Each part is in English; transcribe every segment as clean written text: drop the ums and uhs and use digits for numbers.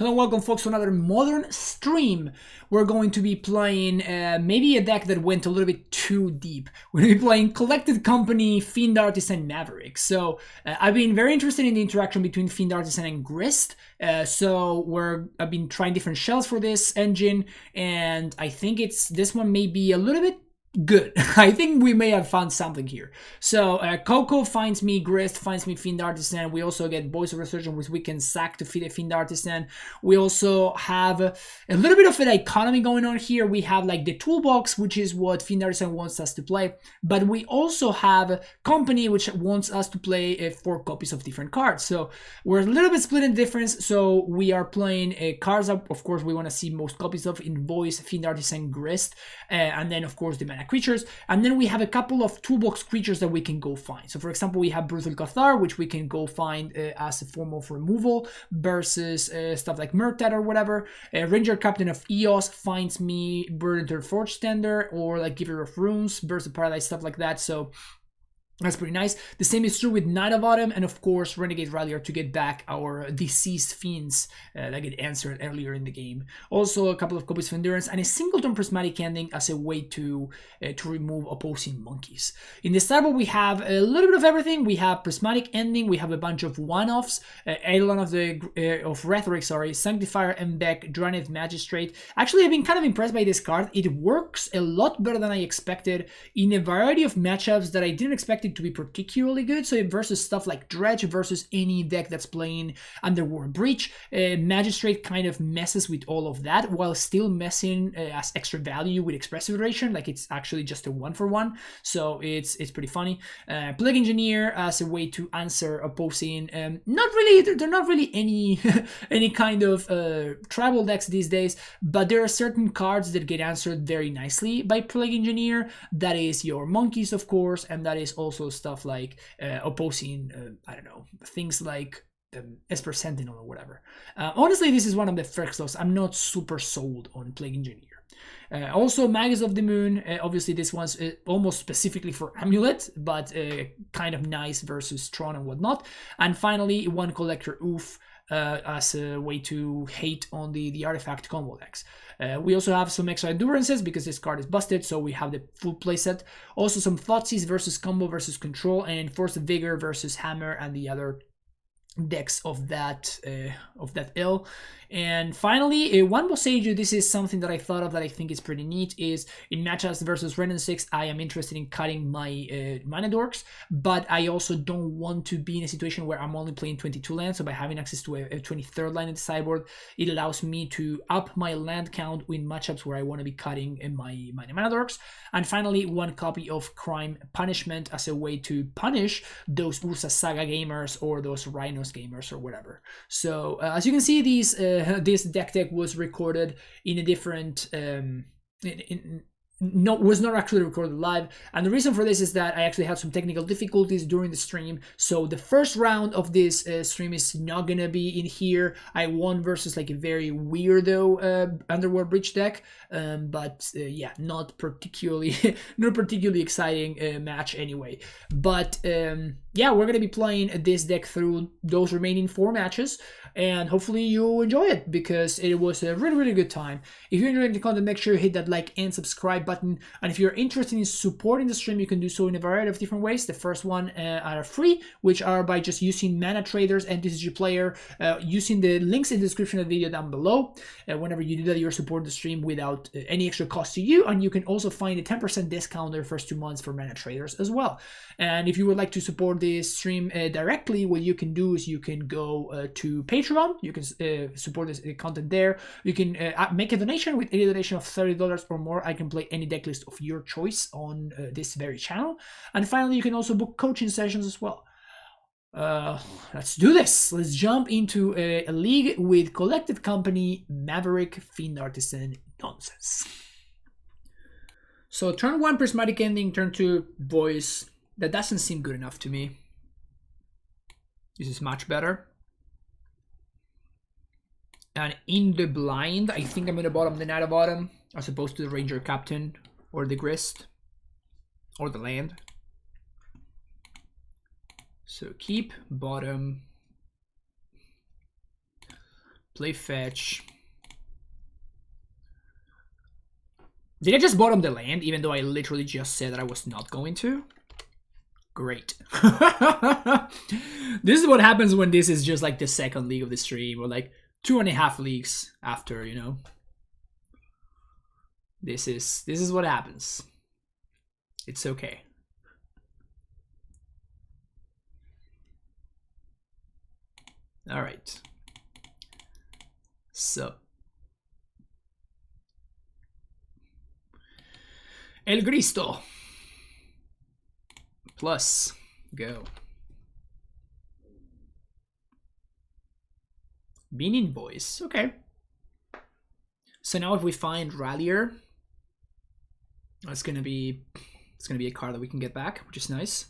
Hello, welcome folks to another modern stream. We're going to be playing maybe a deck that went a little bit too deep. We're going to be playing Collected Company, Fiend Artist, and Maverick. So I've been very interested in the interaction between Fiend Artist and Grist. I've been trying different shells for this engine, and I think this one may be a little bit good. I think we may have found something here. So Coco finds me, Grist finds me Fiend Artisan. We also get Voice of Resurgence, which we can sack to feed a Fiend Artisan. We also have a little bit of an economy going on here. We have like the toolbox, which is what Fiend Artisan wants us to play, but we also have Company, which wants us to play 4 copies of different cards. So we're a little bit split in difference. So we are playing cards up. Of course, we want to see most copies of in Voice, Fiend Artisan, Grist, and then of course the mana creatures, and then we have a couple of toolbox creatures that we can go find. So for example, we have Brutal Cathar, which we can go find as a form of removal versus stuff like Murktide or whatever. Ranger Captain of Eos finds me Burden Forge Tender or like Giver of Runes, Burst of Paradise, stuff like that. So that's pretty nice. The same is true with Knight of Autumn and of course Renegade Rallier to get back our deceased fiends that get answered earlier in the game. Also a couple of copies of Endurance and a singleton Prismatic Ending as a way to remove opposing monkeys. In the sideboard we have a little bit of everything. We have Prismatic Ending, we have a bunch of one-offs, Eidolon of Rhetoric, Sanctifier, Embeck, Dranith Magistrate. Actually, I've been kind of impressed by this card. It works a lot better than I expected in a variety of matchups that I didn't expect it to be particularly good. So versus stuff like Dredge, versus any deck that's playing Underworld Breach, Magistrate kind of messes with all of that while still messing as extra value with Expressive Iteration. Like it's actually just a 1-for-1, so it's pretty funny. Plague Engineer as a way to answer opposing. Not really, they're not really any any kind of tribal decks these days, but there are certain cards that get answered very nicely by Plague Engineer. That is your monkeys, of course, and that is also stuff like opposing, I don't know, things like Esper Sentinel or whatever. Honestly, this is one of the first loss. I'm not super sold on Plague Engineer. Also, Magus of the Moon. Obviously, this one's almost specifically for Amulet, but kind of nice versus Tron and whatnot. And finally, one Collector Oof. As a way to hate on the artifact combo decks. We also have some extra endurances because this card is busted, so we have the full playset. Also some Thoughtseize versus combo versus control, and Enforced Vigor versus Hammer and the other decks of that ill. And finally, one Boseiju. This is something that I thought of that I think is pretty neat. Is in matchups versus Wrenn 6, I am interested in cutting my mana dorks, but I also don't want to be in a situation where I'm only playing 22 lands. So by having access to a 23rd land in the sideboard, it allows me to up my land count in matchups where I want to be cutting in my mana dorks. And finally, one copy of Crime Punishment as a way to punish those Ursa Saga gamers or those Rhinos gamers or whatever. So as you can see, this deck was recorded in a different was not actually recorded live, and the reason for this is that I actually had some technical difficulties during the stream. So the first round of this stream is not gonna be in here. I won versus like a very weirdo Underworld Breach deck, but yeah, not particularly exciting match anyway. But yeah, we're gonna be playing this deck through those remaining 4 matches, and hopefully you enjoy it because it was a really good time. If you're enjoying the content, make sure you hit that like and subscribe button, and if you're interested in supporting the stream, you can do so in a variety of different ways. The first one are free, which are by just using Mana Traders and TCG Player, using the links in the description of the video down below. Whenever you do that, you're supporting the stream without any extra cost to you, and you can also find a 10% discount the first 2 months for Mana Traders as well. And if you would like to support this stream directly, what you can do is you can go to Patreon. You can support this content there. You can make a donation. With any donation of $30 or more, I can play any deck list of your choice on this very channel. And finally, you can also book coaching sessions as well. Let's do this. Let's jump into a league with Collected Company, Maverick, Fiend Artisan nonsense. So turn 1 Prismatic Ending, turn 2 Voice. That doesn't seem good enough to me. This is much better. And in the blind, I think I'm going to bottom the Knight of Autumn as opposed to the Ranger Captain or the Grist or the land. So keep bottom Play fetch. Did I just bottom the land, even though I literally just said that I was not going to? Great. This is what happens when this is just like the second league of the stream, or like 2.5 leagues after, you know. This is what happens. It's okay. All right. So El Cristo plus go. Beaning Boys. Okay. So now if we find Rallier, it's gonna be a card that we can get back, which is nice.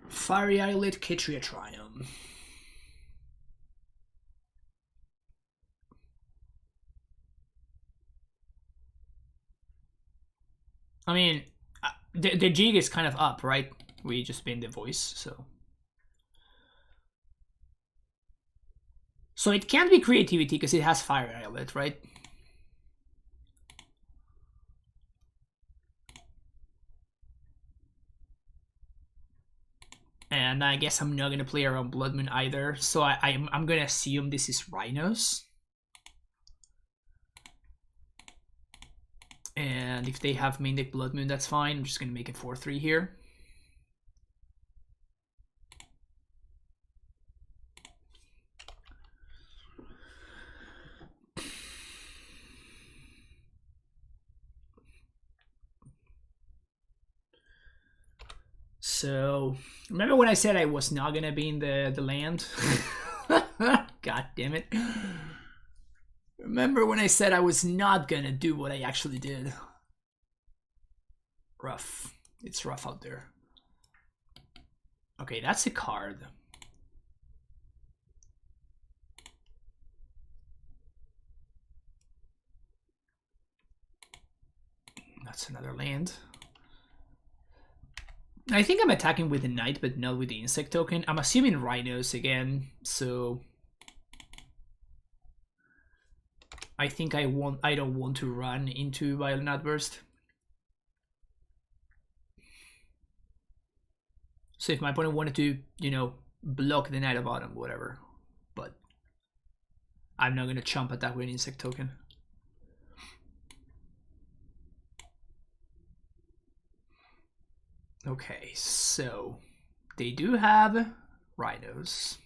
Fiery Islet, Kitria Triumph. I mean, the jig is kind of up, right? We just been the voice, so. So it can't be creativity because it has Fire Islet, right? And I guess I'm not gonna play around Blood Moon either, so I'm gonna assume this is Rhinos. And if they have main deck Blood Moon, that's fine. I'm just gonna make it 4/3 here. So, remember when I said I was not gonna be in the land? God damn it. Remember when I said I was not gonna do what I actually did? Rough. It's rough out there. Okay, that's a card. That's another land. I think I'm attacking with the Knight, but not with the Insect token. I'm assuming Rhinos again, so I think I don't want to run into Violent Outburst. So if my opponent wanted to, you know, block the Knight of Autumn, whatever, but I'm not gonna chump attack with an Insect token. Okay, so they do have Rhinos.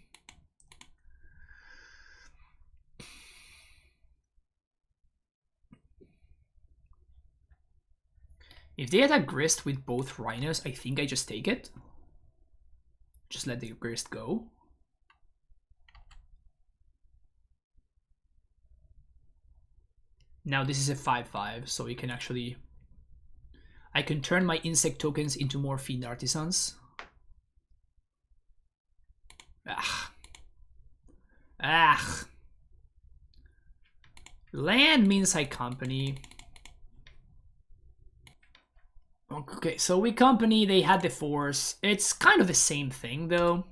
If they attack Grist with both Rhinos, I think I just take it. Just let the Grist go. Now this is a 5/5, so we can actually... I can turn my Insect tokens into more Fiend Artisans. Land means I company. Okay, so we company, they had the force. It's kind of the same thing though,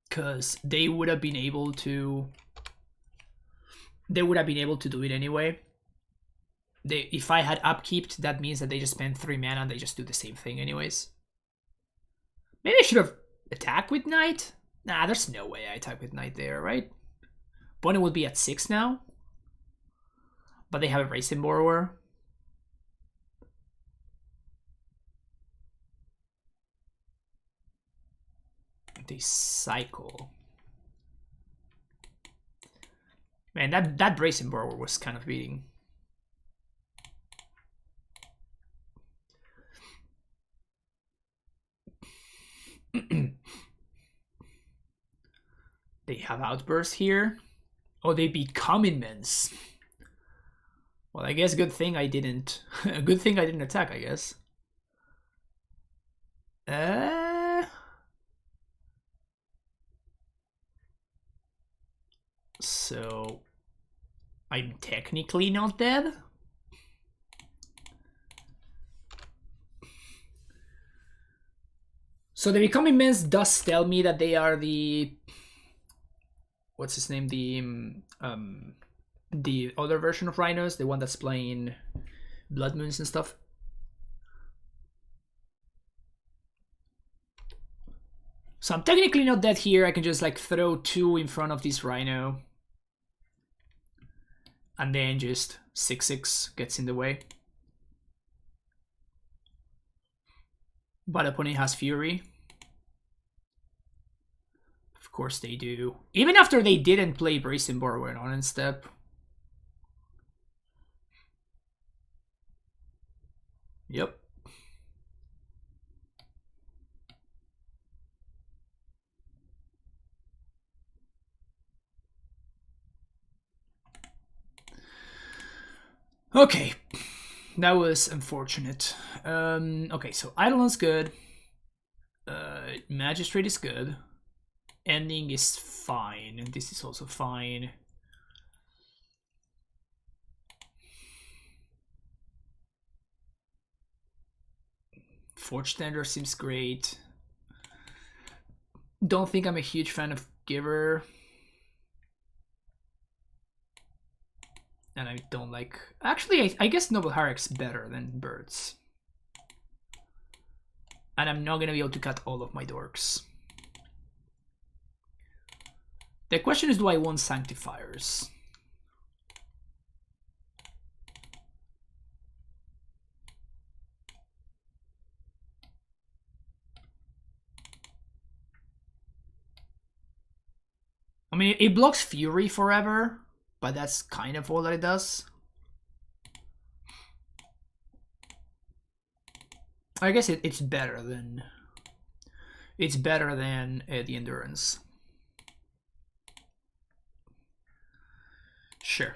because they would have been able to do it anyway. If I had upkeeped, that means that they just spend 3 mana and they just do the same thing anyways. Maybe I should have attacked with Knight. Nah, there's no way I attack with Knight there, right? Bonnie would be at 6 now, but they have a Racing Borrower. They cycle. Man, that Bracing Borrower was kind of beating. They have Outburst here. Oh, they become immense. Well, I guess good thing I didn't. Good thing I didn't attack, I guess. So I'm technically not dead. So the Become Immense does tell me that they are the... What's his name? The other version of Rhinos, the one that's playing Blood Moons and stuff. So I'm technically not dead here. I can just like throw 2 in front of this Rhino. And then just 6/6 gets in the way. But opponent has Fury. Of course they do. Even after they didn't play Brazen Borrower on in step. Yep. Okay, that was unfortunate. Okay, so Eidolon's good. Magistrate is good. Ending is fine, and this is also fine. Forge Tender seems great. Don't think I'm a huge fan of Giver. And I don't like... Actually, I guess Noble Hierarch's better than Birds. And I'm not going to be able to cut all of my dorks. The question is, do I want Sanctifiers? I mean, it blocks Fury forever, but that's kind of all that it does. I guess it's better than... It's better than the Endurance. Sure.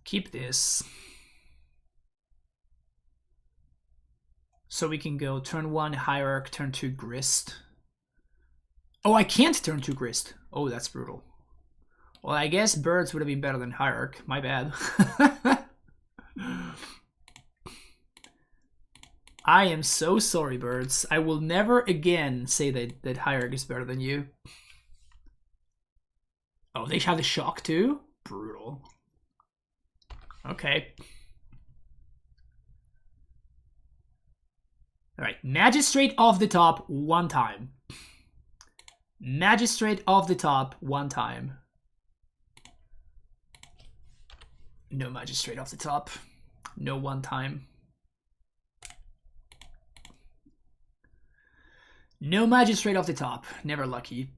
Keep this. So we can go turn 1 Hierarch, turn 2 Grist. Oh, I can't turn 2 Grist. Oh, that's brutal. Well, I guess Birds would have been better than Hierarch. My bad. I am so sorry, Birds. I will never again say that Hierarch is better than you. Oh, they have the Shock too? Brutal. Okay. Alright, Magistrate off the top 1 time. Magistrate off the top 1 time. No Magistrate off the top. No 1 time. No Magistrate off the top. Never lucky.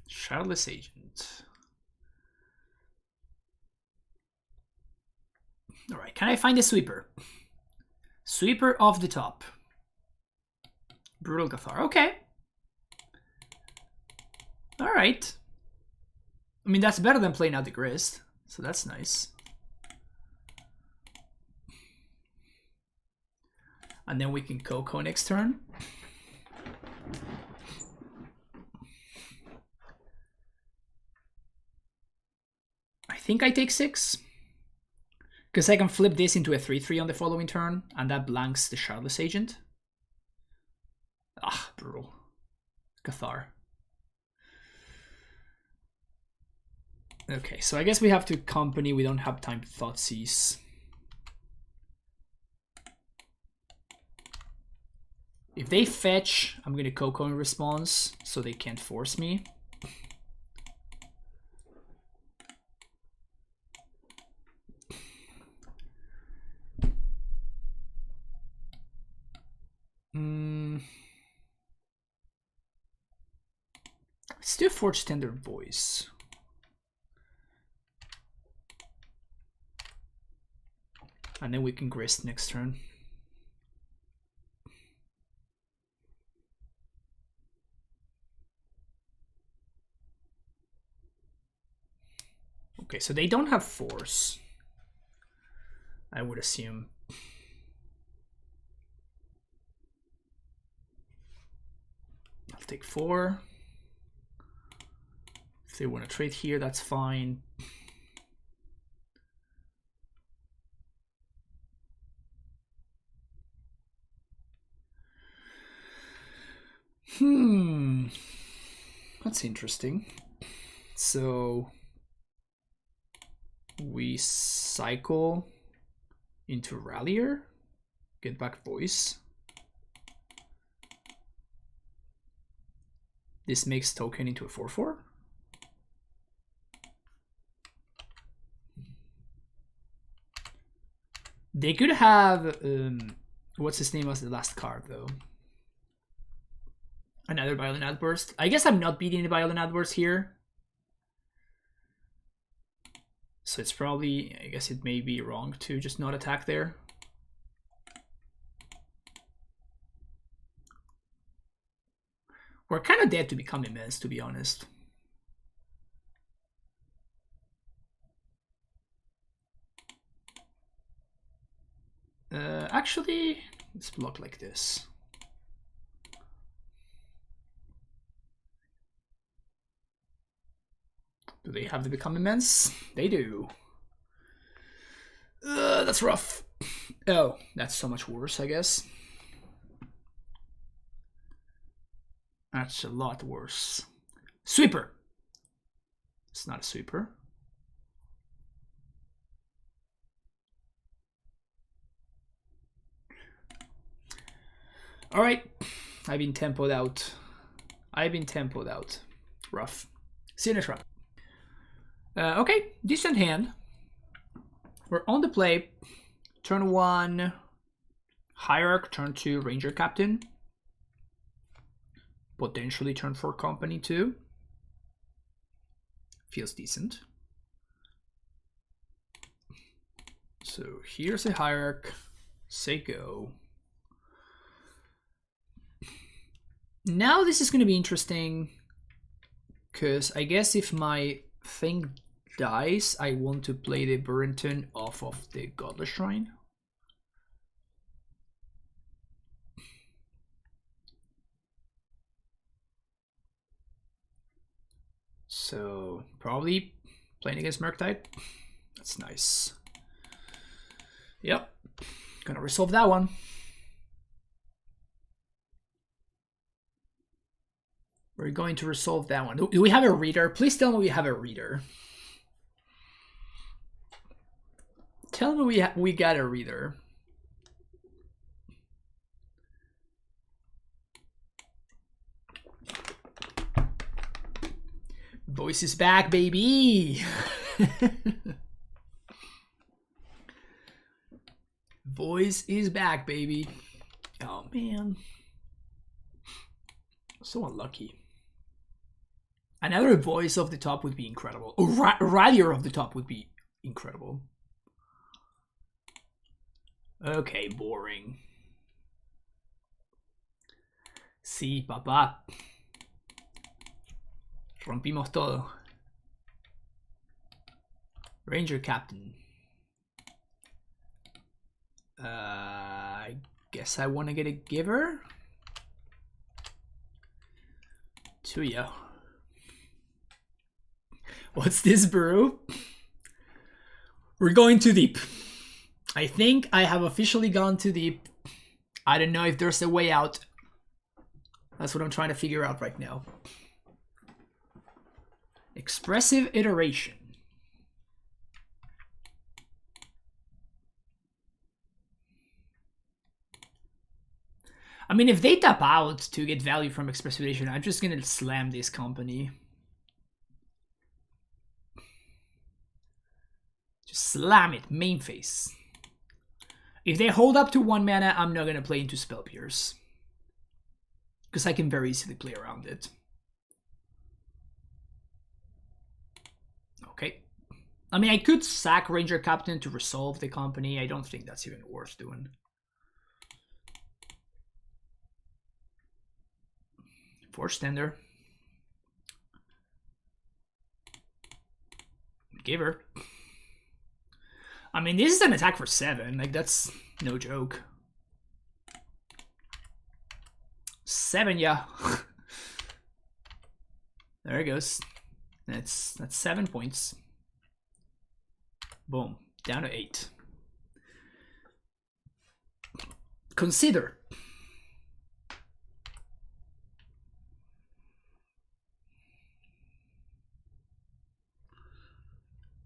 Shardless Agent. Alright, can I find a Sweeper? Sweeper off the top. Brutal Cathar. Okay. Alright. I mean, that's better than playing out the Grist, so that's nice. And then we can Coco next turn. I think I take 6. Because I can flip this into a 3/3 on the following turn, and that blanks the Shardless Agent. Ah, brutal. Cathar. Okay, so I guess we have to company. We don't have time to Thoughtseize. If they fetch, I'm going to Coco in response, so they can't force me. Let's do Forge Tender Voice. And then we can Grist next turn. Okay, so they don't have Force, I would assume. I'll take 4. If they want to trade here, that's fine. That's interesting. So we cycle into Rallier, get back voice. This makes token into a 4/4. They could have what's his name as the last card though. Another Violent Outburst. I guess I'm not beating the Violent Outburst here. So it's probably, I guess it may be wrong to just not attack there. We're kind of dead to become immense, to be honest. Actually, let's block like this. Do they have to become immense? They do. That's rough. Oh, that's so much worse, I guess. That's a lot worse. Sweeper. It's not a sweeper. All right. I've been tempoed out. Rough. See you next round. Okay, decent hand. We're on the play. Turn 1, Hierarch. Turn 2, Ranger Captain. Potentially turn 4, Company 2. Feels decent. So here's a Hierarch. Say go. Now this is going to be interesting, because I guess if my thing dies, I want to play the Burrington off of the Godless Shrine. So probably playing against Murktide. That's nice. Yep, gonna resolve that one. We're going to resolve that one. Do we have a reader? Please tell me we have a reader. Tell me we got a reader. Voice is back, baby. Voice is back, baby. Oh, man. So unlucky. Another voice off the top would be incredible. A Rallier off the top would be incredible. Okay, boring. Sí, papá. Rompimos todo. Ranger Captain. I guess I want to get a giver. To you. What's this, bro? We're going too deep. I think I have officially gone too deep. I don't know if there's a way out. That's what I'm trying to figure out right now. Expressive iteration. I mean, if they tap out to get value from expressive iteration, I'm just gonna slam this company. Just slam it, main phase. If they hold up to 1 mana, I'm not gonna play into Spell Pierce, because I can very easily play around it. Okay. I mean, I could sack Ranger Captain to resolve the company. I don't think that's even worth doing. Force Tender. Giver. I mean, this is an attack for 7. Like, that's no joke. 7, yeah. There it goes. That's 7 points. Boom, down to 8. Consider.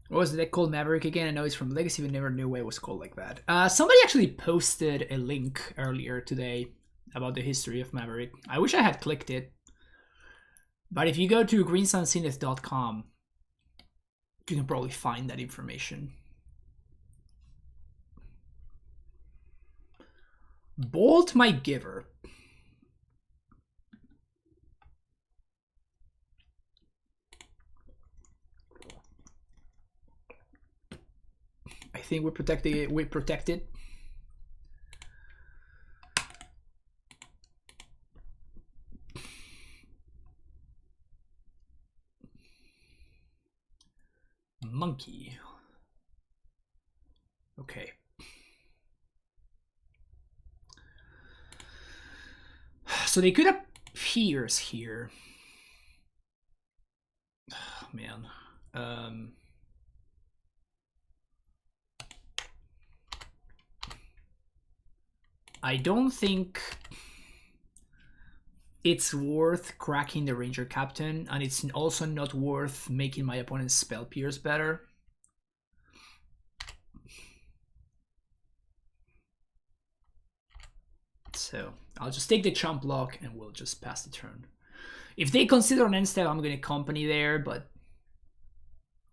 What was the deck called? Maverick again? I know it's from Legacy, but never knew why it was called like that. Somebody actually posted a link earlier today about the history of Maverick. I wish I had clicked it. But if you go to greensunzenith.com, you can probably find that information. Bolt my giver. I think we're protecting it. We protect it. Monkey. Okay. So they could have Piers here. Oh, man. I don't think it's worth cracking the Ranger Captain, and it's also not worth making my opponent's spell Piers better. So I'll just take the chump block and we'll just pass the turn. If they consider an end step, I'm going to company there, but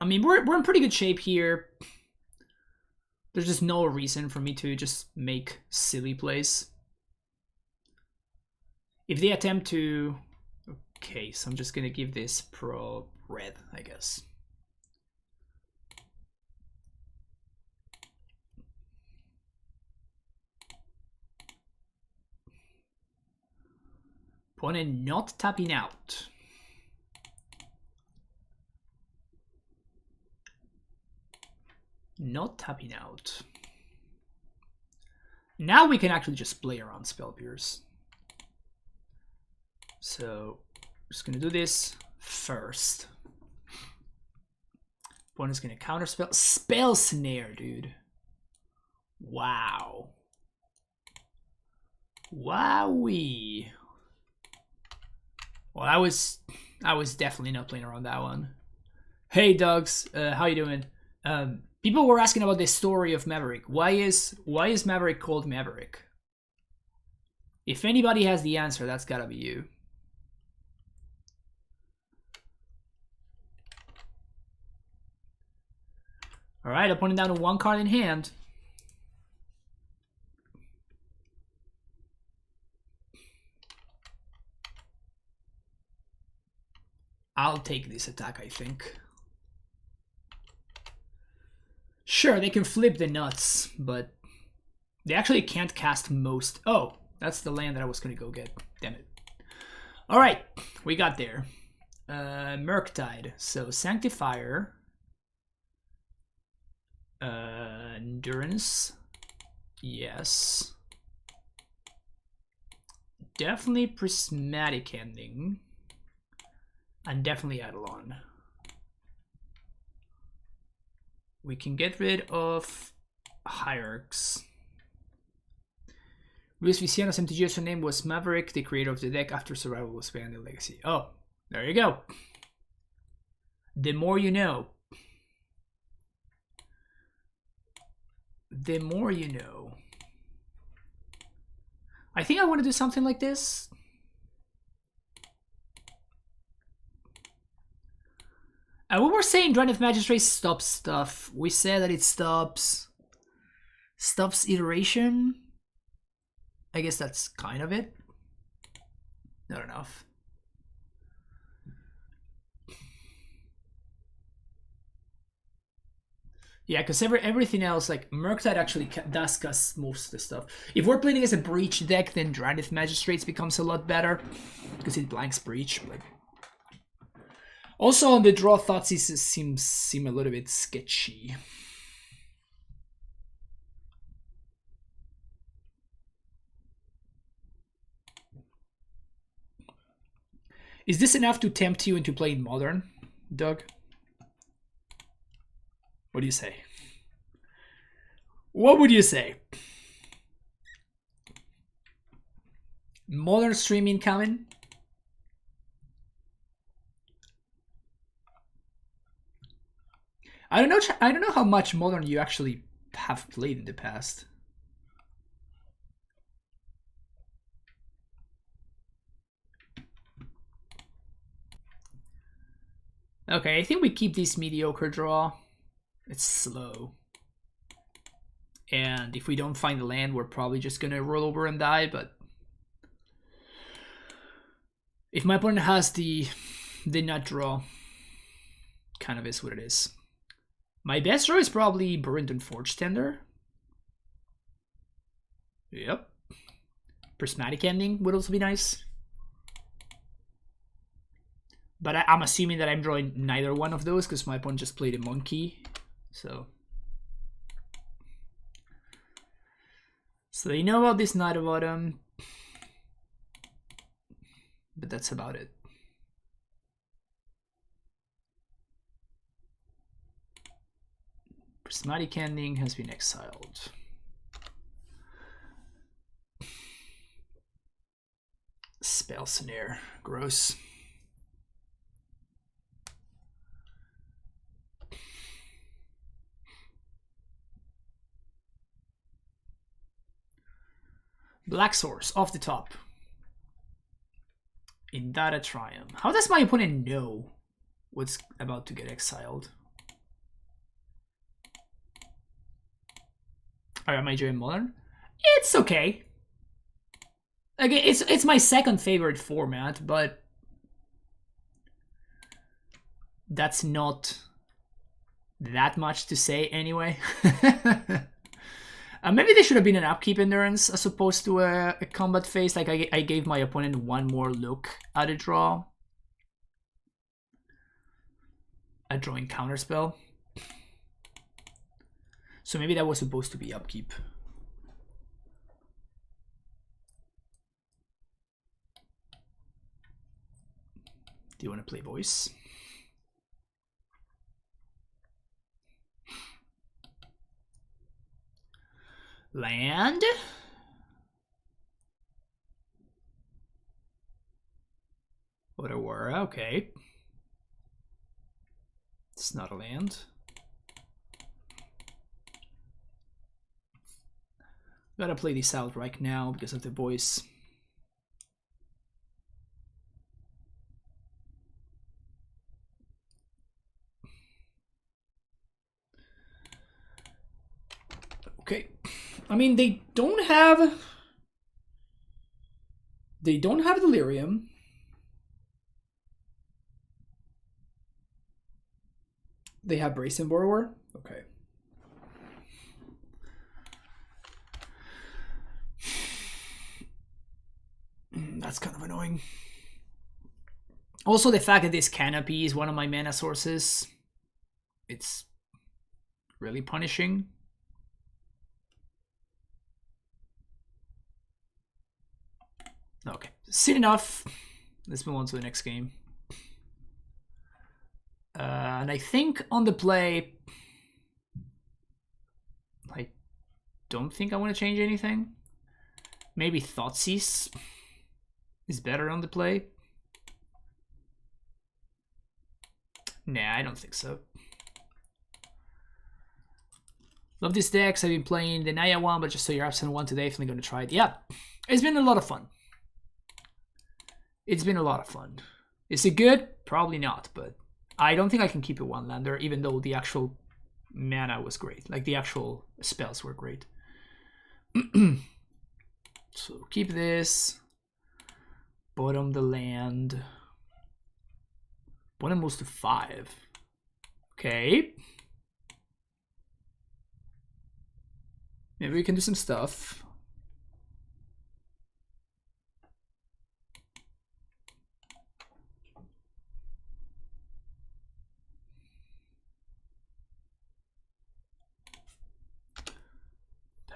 I mean, we're in pretty good shape here. There's just no reason for me to just make silly plays. If they attempt to... Okay, so I'm just going to give this pro red, I guess. Opponent not tapping out. Not tapping out. Now we can actually just play around Spell Pierce. So I'm just gonna do this first. Opponent's gonna counter spell snare, dude. Wow. Wowee. Well, I was definitely not playing around that one. Hey, Dogs, how you doing? People were asking about the story of Maverick. Why is Maverick called Maverick? If anybody has the answer, that's gotta be you. All right, opponent down to 1 card in hand. I'll take this attack, I think. Sure, they can flip the nuts, but they actually can't cast most. Oh, that's the land that I was going to go get. Damn it. All right, we got there. Murktide. So Sanctifier. Endurance. Yes. Definitely Prismatic Ending. And definitely Eidolon. We can get rid of Hierarchs. Luis Viciano's MTGO name was Maverick, the creator of the deck after Survival was banned in Legacy. Oh, there you go. The more you know. The more you know. I think I want to do something like this. We were saying Drannith Magistrate stops stuff. We said that it stops iteration. I guess that's kind of it. Not enough. Yeah, because everything else, like Murktide actually does cast most of the stuff. If we're playing as a Breach deck, then Drannith Magistrates becomes a lot better because it blanks Breach. But also on the draw thoughts, it seem a little bit sketchy. Is this enough to tempt you into playing Modern? Doug? What do you say? What would you say? Modern streaming coming? I don't know. I don't know how much Modern you actually have played in the past. Okay, I think we keep this mediocre draw. It's slow. And if we don't find the land, we're probably just gonna roll over and die, but if my opponent has the nut draw, kind of is what it is. My best draw is probably Burrington Forge Tender. Yep. Prismatic Ending would also be nice. But I'm assuming that I'm drawing neither one of those because my opponent just played a monkey. So they know about this Knight of Autumn. But that's about it. Prismatic Ending has been exiled. Spell Snare. Gross. Black Source off the top. Indata Triumph. How does my opponent know what's about to get exiled? Alright, am I doing Modern? It's okay. Again, it's my second favorite format, but that's not that much to say anyway. Maybe there should have been an upkeep endurance as opposed to a combat phase. Like I gave my opponent one more look at a draw. At drawing counterspell. So maybe that was supposed to be upkeep. Do you want to play voice? Land. Whatever, okay. It's not a land. Gotta play this out right now because of the voice. Okay. I mean, they don't have Delirium. They have Brazen Borrower. Okay. That's kind of annoying. Also, the fact that this Canopy is one of my mana sources, it's really punishing. Okay, seen enough. Let's move on to the next game. And I think on the play, I don't think I want to change anything. Maybe Thoughtseize is better on the play. Nah, I don't think so. Love these decks. I've been playing the Naya one, but just so you're absent one today, definitely going to try it. Yeah, it's been a lot of fun. It's been a lot of fun. Is it good? Probably not, but I don't think I can keep a one-lander, even though the actual mana was great. Like, the actual spells were great. So, keep this. Bottom the land. Bottom moves to 5. Okay. Maybe we can do some stuff.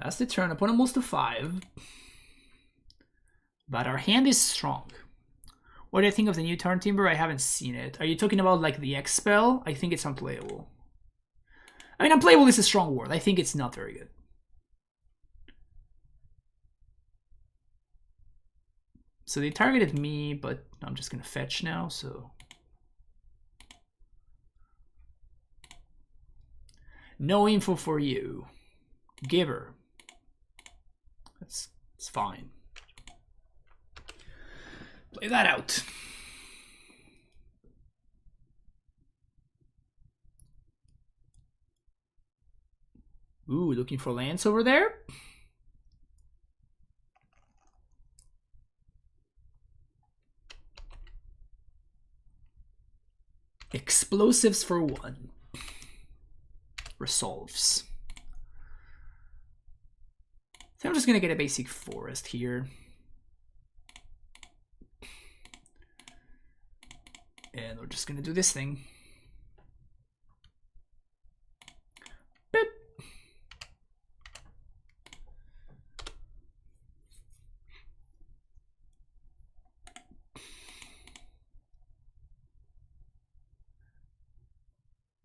Pass the turn, opponent moves to 5. But our hand is strong. What do you think of the new turn timber? I haven't seen it. Are you talking about like the X spell? I think it's unplayable. I mean, unplayable is a strong word. I think it's not very good. So they targeted me, but I'm just gonna fetch now, so. No info for you. Giver. It's fine. Play that out. Ooh, looking for lands over there? Explosives for 1. Resolves. So I'm just gonna get a basic forest here. And we're just gonna do this thing. Boop.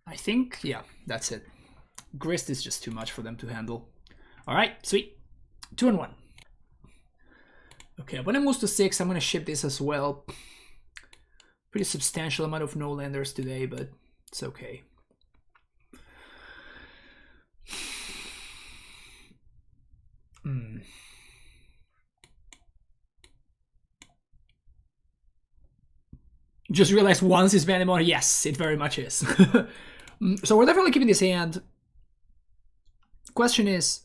I think, yeah, that's it. Grist is just too much for them to handle. All right, sweet. 2 and 1. Okay, when it moves to 6, I'm gonna ship this as well. Pretty substantial amount of no-landers today, but it's okay. Just realized once is Vanimon. Yes, it very much is. So we're definitely keeping this hand. Question is,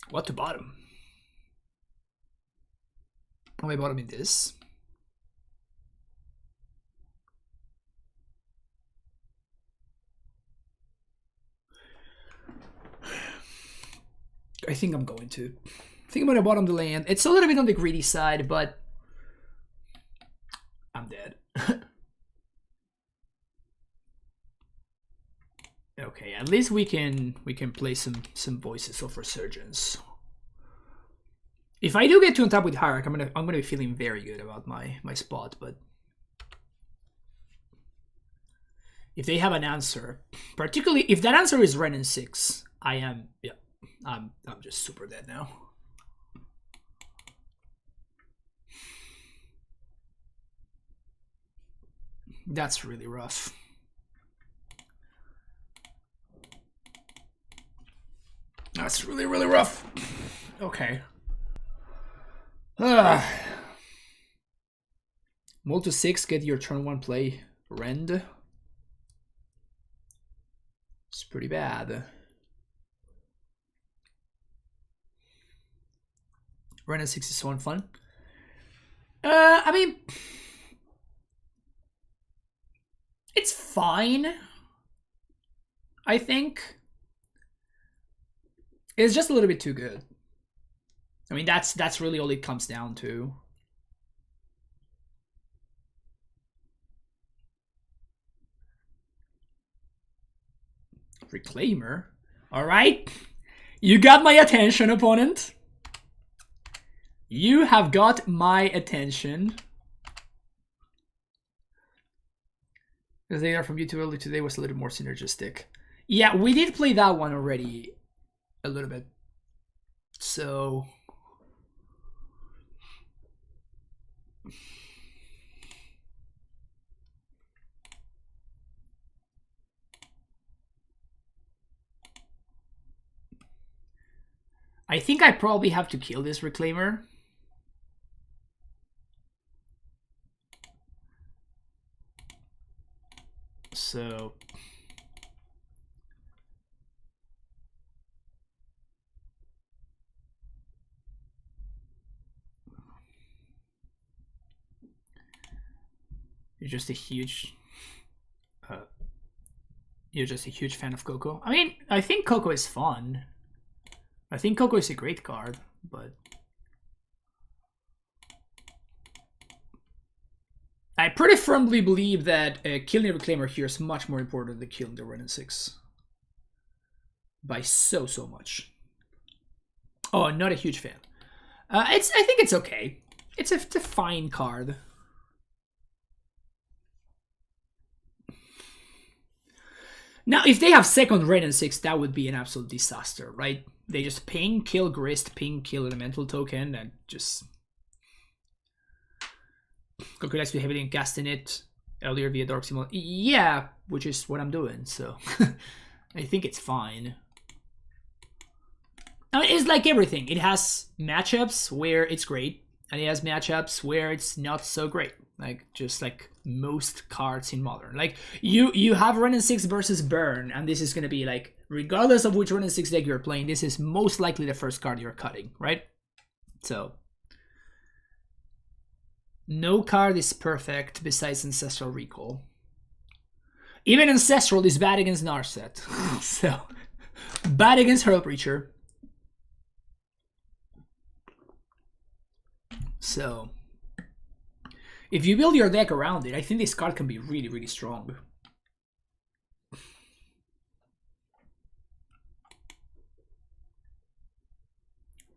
what to bottom? Am I bottoming this? I think I'm going to. I think I'm going to bottom the land. It's a little bit on the greedy side, but I'm dead. Okay, at least we can play some Voices of Resurgence. If I do get to on top with Hierarch, I'm gonna be feeling very good about my spot, but if they have an answer, particularly if that answer is Wrenn in 6, I'm just super dead now. That's really rough. That's really, really rough. Okay. Mull to 6, get your turn 1 play. Rend. It's pretty bad. Rend at 6 is so fun. I mean, it's fine. I think it's just a little bit too good. I mean, that's really all it comes down to. Reclaimer. All right. You got my attention, opponent. You have got my attention. Because they are from YouTube early today was a little more synergistic. Yeah, we did play that one already a little bit. So I think I probably have to kill this Reclaimer. So you're just a huge fan of Coco. I mean, I think Coco is fun. I think Coco is a great card, but I pretty firmly believe that killing a Reclaimer here is much more important than killing the Wrenn in 6. By so much. Oh, not a huge fan. I think it's okay. It's a fine card. Now, if they have second Wrenn and 6, that would be an absolute disaster, right? They just ping, kill Grist, ping, kill Elemental token, and just... Goku likes to be heavily casting it earlier via Dark Symbol. Yeah, which is what I'm doing, so... I think it's fine. I mean, it's like everything. It has matchups where it's great, and it has matchups where it's not so great. Like, just like most cards in Modern. Like, you have Wrenn and 6 versus Burn, and this is going to be like, regardless of which Wrenn and 6 deck you're playing, this is most likely the first card you're cutting, right? So, no card is perfect besides Ancestral Recall. Even Ancestral is bad against Narset. So, bad against Hurl Preacher. So, if you build your deck around it, I think this card can be really, really strong.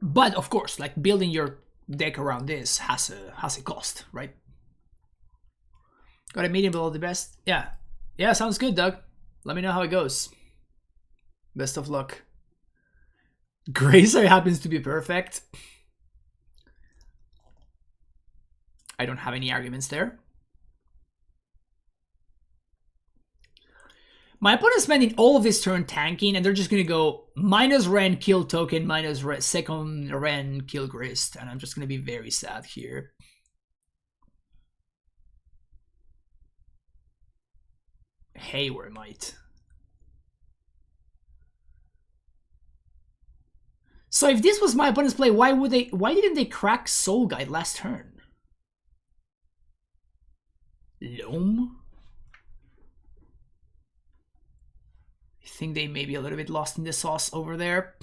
But of course, like building your deck around this has a cost, right? Got a meeting below the best? Yeah. Yeah, sounds good, Doug. Let me know how it goes. Best of luck. Grazer happens to be perfect. I don't have any arguments there. My opponent's spending all of this turn tanking, and they're just going to go minus Wrenn, kill token, minus second Wrenn, kill Grist. And I'm just going to be very sad here. Hayward might. So if this was my opponent's play, why didn't they crack Soul Guide last turn? Loam? I think they may be a little bit lost in the sauce over there.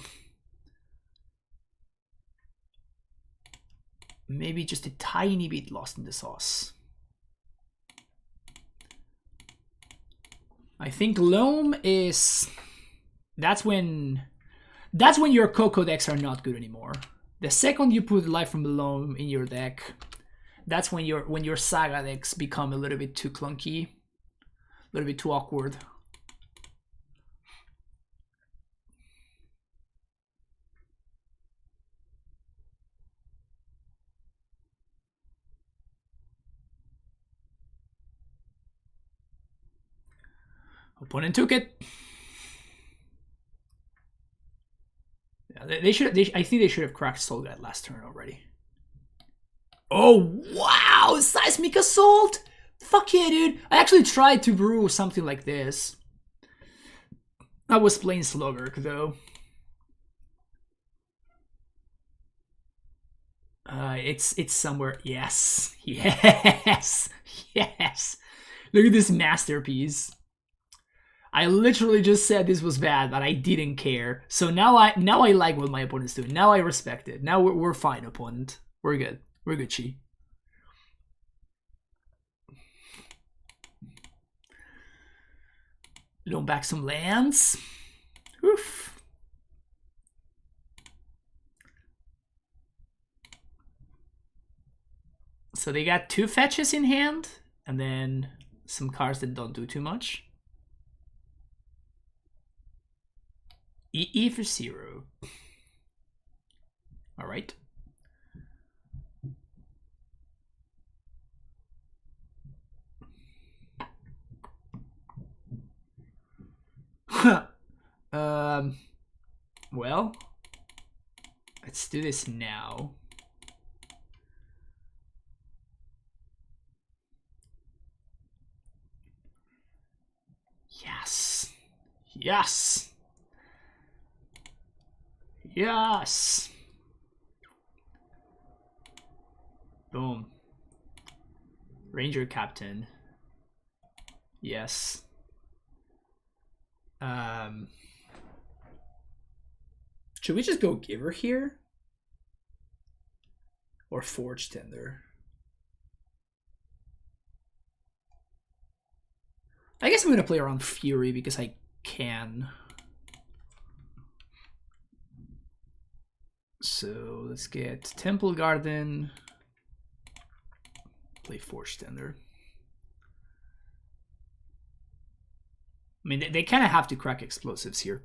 Maybe just a tiny bit lost in the sauce. I think Loam is... That's when your Coco decks are not good anymore. The second you put Life from the Loam in your deck, that's when your Saga decks become a little bit too clunky, a little bit too awkward. Opponent took it. Yeah, they should. I think they should have cracked Soul Guide last turn already. Oh wow, Seismic Assault! Fuck yeah, dude! I actually tried to brew something like this. I was playing Sluggerk though. It's somewhere. Yes, yes, yes. Look at this masterpiece. I literally just said this was bad, but I didn't care. So now I like what my opponent's doing. Now I respect it. Now we're fine, opponent. We're good. We're good, Chi. Loan back some lands. Oof. So they got 2 fetches in hand, and then some cards that don't do too much. EE for 0. All right. Well, let's do this now. Yes. Yes. Yes. Boom. Ranger Captain. Yes. Should we just go Giver here? Or Forge Tender? I guess I'm going to play around Fury because I can. So let's get Temple Garden. Play Forge Tender. I mean, they kind of have to crack explosives here.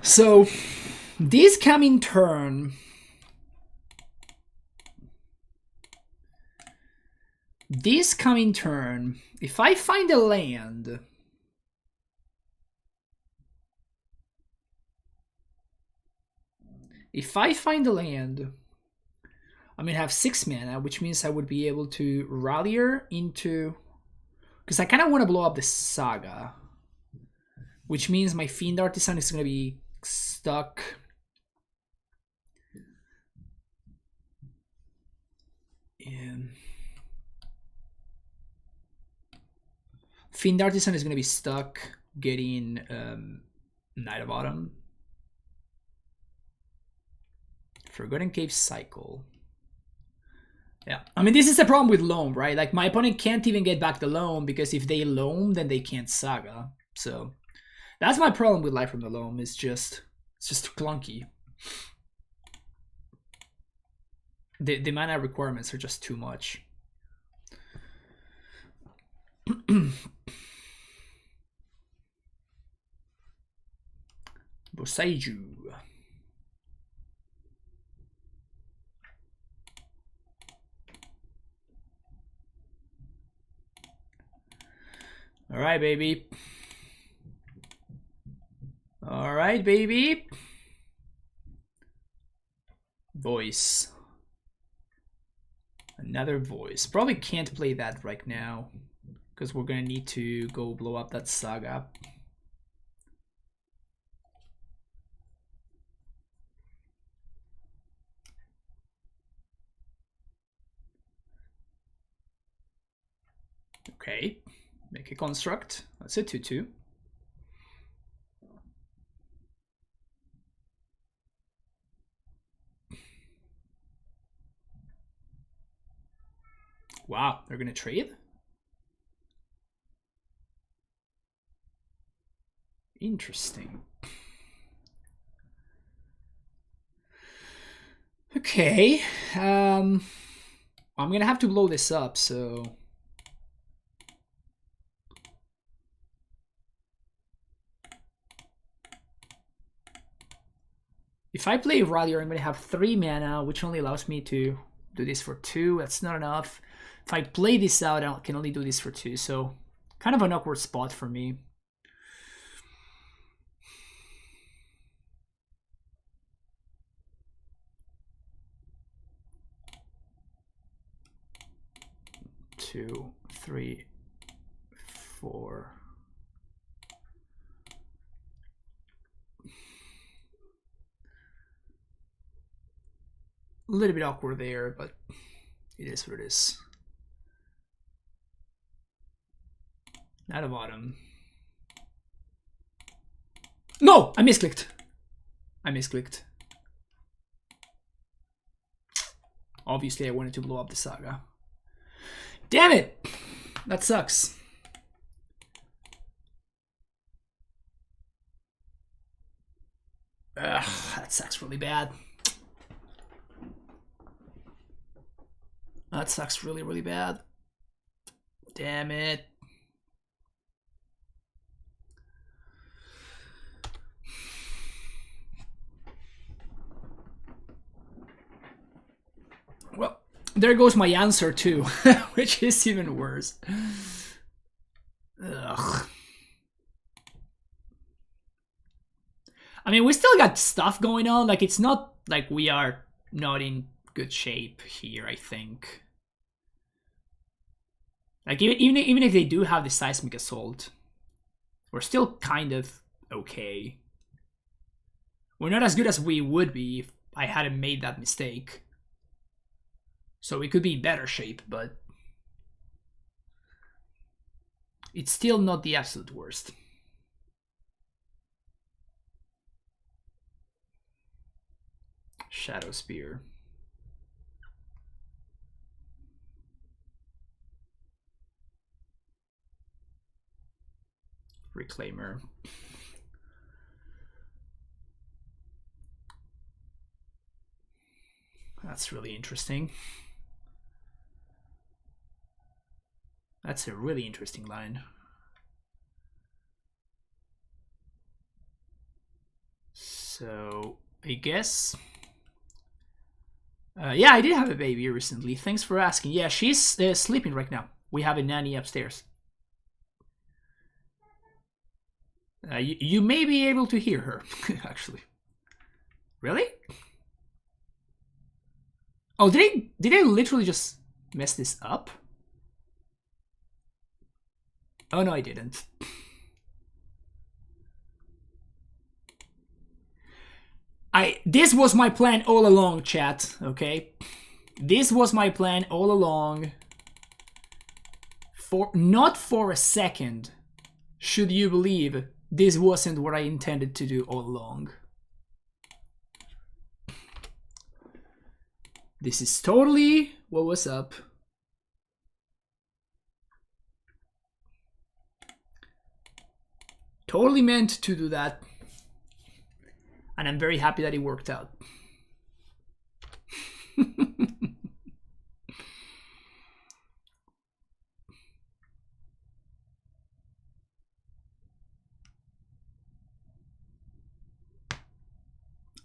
So, this coming turn, if I find a land, I'm gonna have 6 mana, which means I would be able to rally her into, because I kind of want to blow up the Saga, which means my Fiend Artisan is gonna be stuck. Fiend Artisan is going to be stuck getting Knight of Autumn. Forgotten Cave Cycle. Yeah, I mean, this is the problem with Loam, right? Like, my opponent can't even get back the Loam, because if they Loam, then they can't Saga. So, that's my problem with Life from the Loam, it's just clunky. The mana requirements are just too much. Boseiju. All right, baby. All right, baby. Voice. Another voice. Probably can't play that right now, because we're gonna need to go blow up that Saga. Okay, make a construct. That's a 2/2. Wow, they're gonna trade? Interesting. Okay, I'm gonna have to blow this up, so... If I play Rallier, I'm gonna have 3 mana, which only allows me to do this for 2. That's not enough. If I play this out, I can only do this for 2, so kind of an awkward spot for me. Two, three, four. A little bit awkward there, but it is what it is. Knight of Autumn. No! I misclicked. Obviously, I wanted to blow up the Saga. Damn it! That sucks. Ugh, that sucks really bad. That sucks really, really bad. Damn it. Well, there goes my answer too, which is even worse. Ugh. I mean, we still got stuff going on. Like, it's not like we are not in good shape here, I think. Like, even if they do have the Seismic Assault, we're still kind of okay. We're not as good as we would be if I hadn't made that mistake. So we could be in better shape, but it's still not the absolute worst. Shadow Spear. Reclaimer. That's really interesting. That's a really interesting line. So I guess, yeah, I did have a baby recently. Thanks for asking. Yeah, she's sleeping right now. We have a nanny upstairs. You may be able to hear her, actually. Really? Oh, did I literally just mess this up? Oh no, I didn't. This was my plan all along, chat, okay? This was my plan all along. Not for a second should you believe this wasn't what I intended to do all along. This is totally what was up. Totally meant to do that. And I'm very happy that it worked out.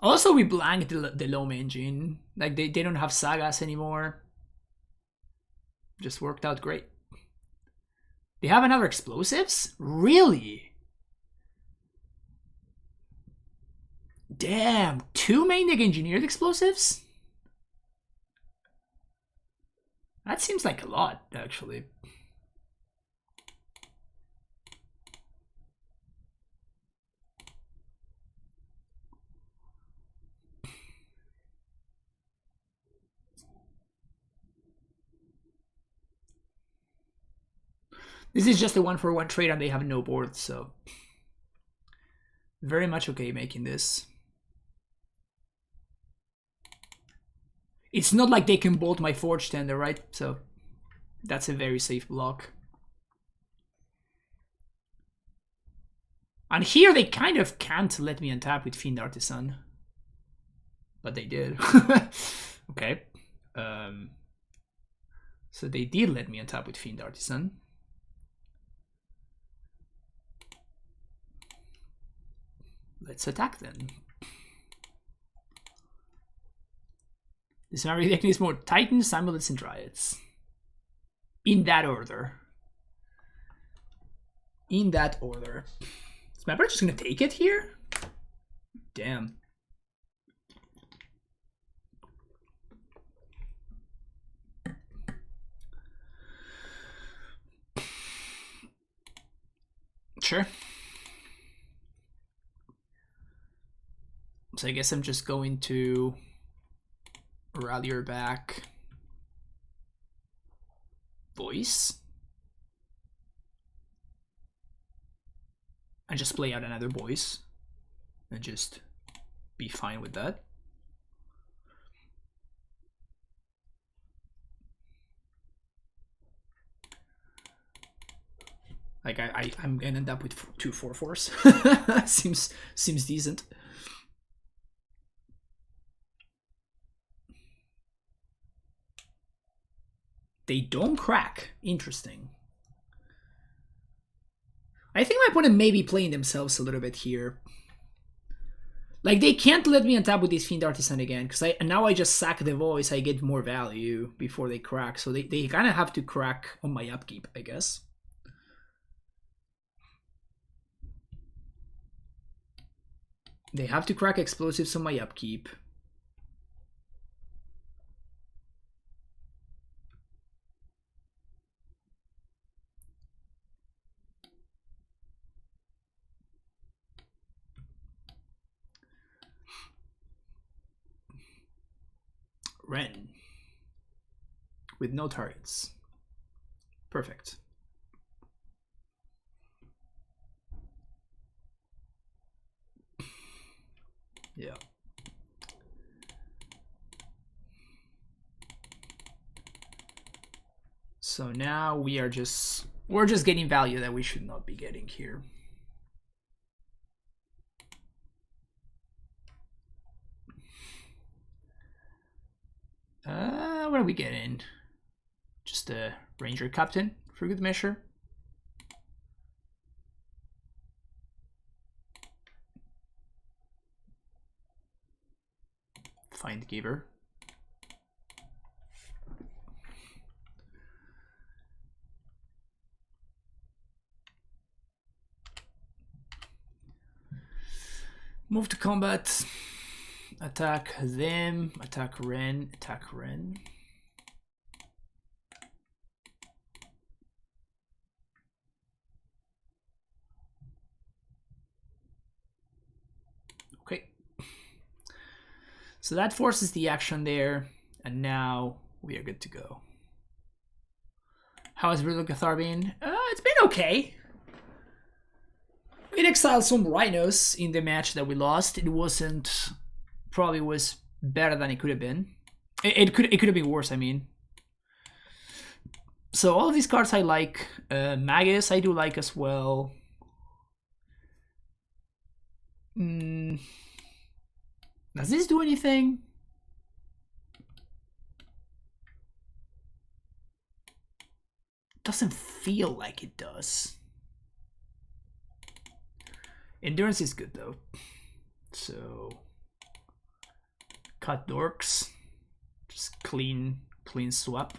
Also, we blanked the Loam engine. Like, they don't have sagas anymore. Just worked out great. They have another explosives? Really? Damn, 2 main deck engineered explosives? That seems like a lot, actually. This is just a 1-for-1 trade and they have no board, so very much okay making this. It's not like they can bolt my Forge Tender, right? So that's a very safe block. And here they kind of can't let me untap with Fiend Artisan. But they did. Okay. So they did let me untap with Fiend Artisan. Let's attack then. This Maverick deck needs more Titans, Amulets, and Dryads. In that order. In that order. Is Maverick just gonna take it here? Damn. Sure. So I guess I'm just going to rally her back. Voice. And just play out another voice. And just be fine with that. Like I'm gonna end up with 2 4/4s. seems decent. They don't crack. Interesting. I think my opponent may be playing themselves a little bit here. Like, they can't let me untap with this Fiend Artisan again, because now I just sack the voice, I get more value before they crack. So they kind of have to crack on my upkeep, I guess. They have to crack explosives on my upkeep. Wrenn. With no targets. Perfect. Yeah. So now we're just getting value that we should not be getting here. what are we getting? Just a Ranger Captain for good measure. Find Giver. Move to combat. Attack them. Attack Wrenn. Attack Wrenn. Okay. So that forces the action there, and now we are good to go. How has Brutal Cathar been? It's been okay. We exiled some Rhinos in the match that we lost. It wasn't, probably was better than it could have been. It could have been worse, I mean. So all of these cards I like. Magus I do like as well. Does this do anything? Doesn't feel like it does. Endurance is good though. So cut dorks. Just clean swap.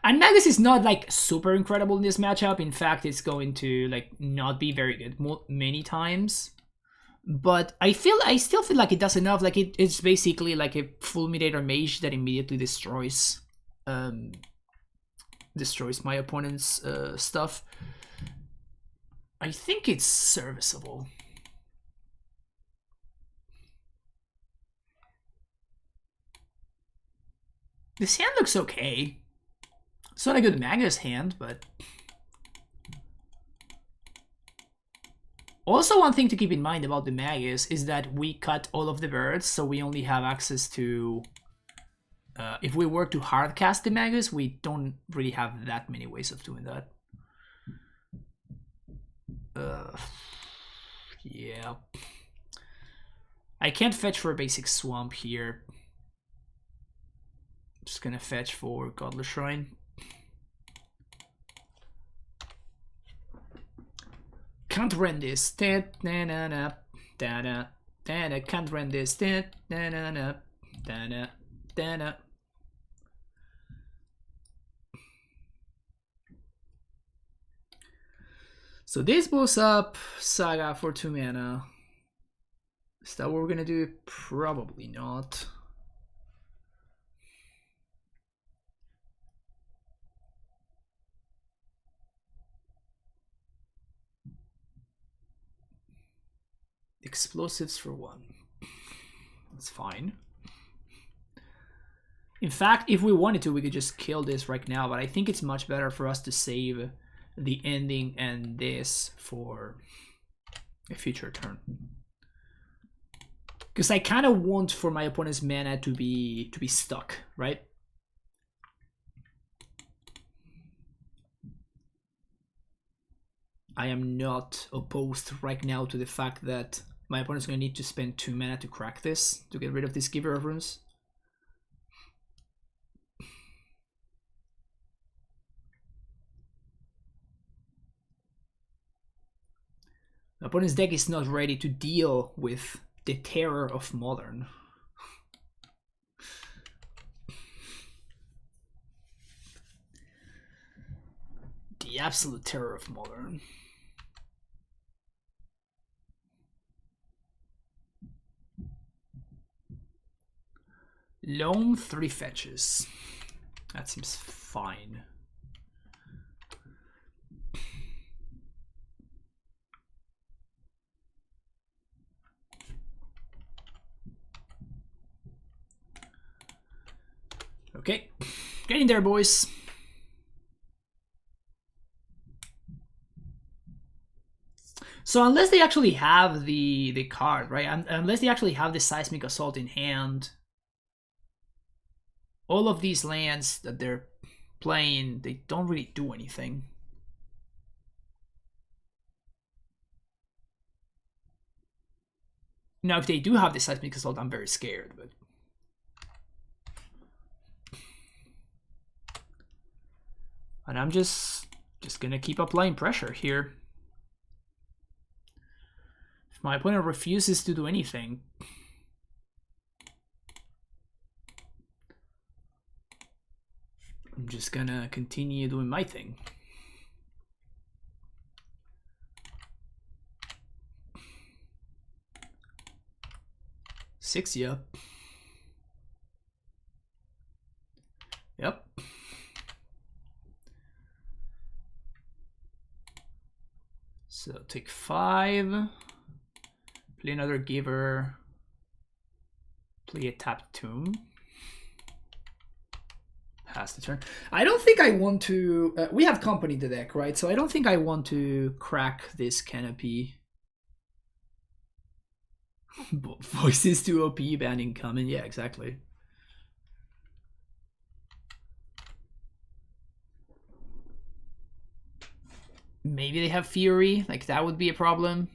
And Magus is not like super incredible in this matchup. In fact, it's going to like not be very good many times. But I still feel like it does enough. Like it's basically like a Fulminator Mage that immediately destroys my opponent's stuff. I think it's serviceable. This hand looks okay. It's not a good Magus hand, but... Also, one thing to keep in mind about the Magus is that we cut all of the birds, so we only have access to... if we were to hardcast the Magus, we don't really have that many ways of doing that. Yeah. I can't fetch for a basic swamp here. Just gonna fetch for Godless Shrine. Can't run this. Can't run this. So this blows up Saga for 2 mana. Is that what we're gonna do? Probably not. Explosives for 1. That's fine. In fact, if we wanted to, we could just kill this right now, but I think it's much better for us to save the ending and this for a future turn. Because I kind of want for my opponent's mana to be stuck, right? I am not opposed right now to the fact that my opponent's going to need to spend 2 mana to crack this, to get rid of this Giver of Runes. My opponent's deck is not ready to deal with the terror of Modern. The absolute terror of Modern. Loam 3 fetches. That seems fine. Okay, getting there, boys. So unless they actually have the card, right? Unless they actually have the Seismic Assault in hand, all of these lands that they're playing, they don't really do anything. Now, if they do have the Seismic Assault, I'm very scared, but... And I'm just gonna keep applying pressure here. If my opponent refuses to do anything... I'm just gonna continue doing my thing. Six, yeah. Yep. So take 5. Play another giver. Play a tapped tomb. Pass the turn. I don't think I want to... we have company the deck, right? So I don't think I want to crack this canopy. Voices to OP, banning common. Yeah, exactly. Maybe they have Fury. Like, that would be a problem.